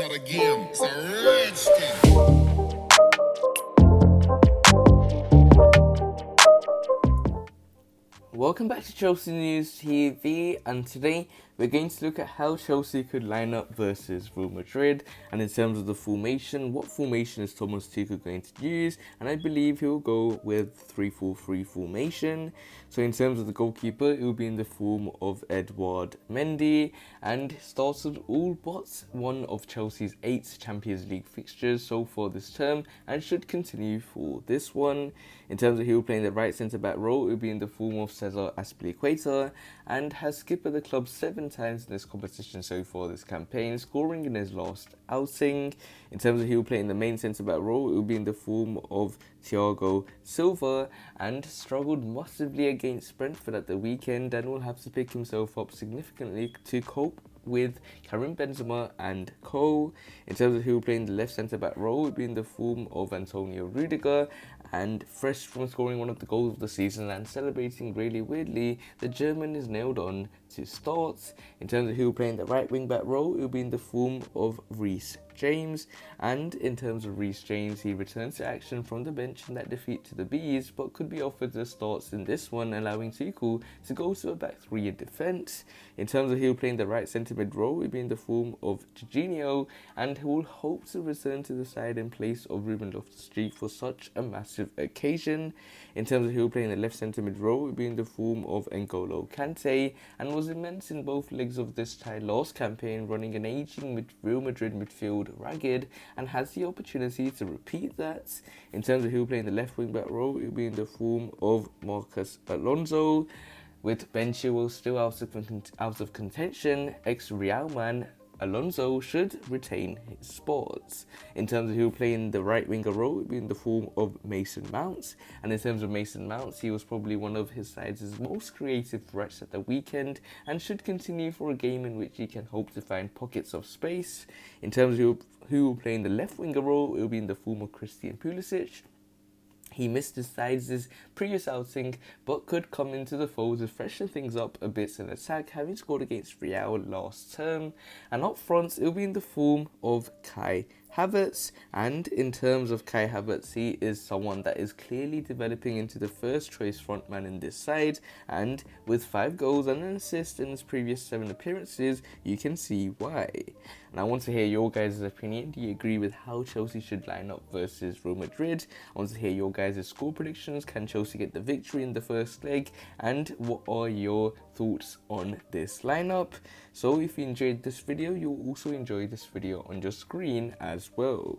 start again. It's a rich thing. Welcome back to Chelsea News TV, and today we're going to look at how Chelsea could line up versus Real Madrid, and in terms of the formation, what formation is Thomas Tuchel going to use, and I believe he'll go with 3-4-3 formation. So in terms of the goalkeeper, it will be in the form of Edouard Mendy, and started all but one of Chelsea's 8 Champions League fixtures so far this term, and should continue for this one. In terms of who will play in the right centre-back role, it will be in the form of Cesar Azpilicueta, and has skipped the club 7 times in this competition so far this campaign, scoring in his last outing. In terms of who will play in the main centre-back role, it will be in the form of Thiago Silva, and struggled massively against Brentford at the weekend and will have to pick himself up significantly to cope with Karim Benzema and co. In terms of who will play in the left centre-back role, it will be in the form of Antonio Rudiger, and fresh from scoring one of the goals of the season and celebrating really weirdly, the German is nailed on to start. In terms of who will play in the right wing-back role, it will be in the form of Reece James, and in terms of Reece James, he returns to action from the bench in that defeat to the Bees, but could be offered the starts in this one, allowing Tuchel to go to a back 3 in defence. In terms of who will play in the right centre-mid role, it will be in the form of Jorginho, and who will hope to return to the side in place of Ruben Loftus-Cheek for such a massive occasion. In terms of who will play in the left centre-mid role, it will be in the form of N'Golo Kante, and was immense in both legs of this tie last campaign, running an ageing Real Madrid midfield ragged, and has the opportunity to repeat that. In terms of who will play in the left wing back role, it will be in the form of Marcos Alonso. With Ben Chilwell still out of contention, ex-Real man Alonso should retain his spots. In terms of who will play in the right winger role, it will be in the form of Mason Mount. And in terms of Mason Mount, he was probably one of his side's most creative threats at the weekend, and should continue for a game in which he can hope to find pockets of space. In terms of who will play in the left winger role, it will be in the form of Christian Pulisic. He missed his side's previous outing, but could come into the fold to freshen things up a bit in attack, having scored against Real last term. And up front, it will be in the form of Kai Havertz. And in terms of Kai Havertz, he is someone that is clearly developing into the first choice frontman in this side, and with 5 goals and an assist in his previous 7 appearances, you can see why. And I want to hear your guys' opinion. Do you agree with how Chelsea should line up versus Real Madrid? I want to hear your guys' score predictions. Can Chelsea get the victory in the first leg? And what are your thoughts on this lineup? So if you enjoyed this video, you'll also enjoy this video on your screen as well.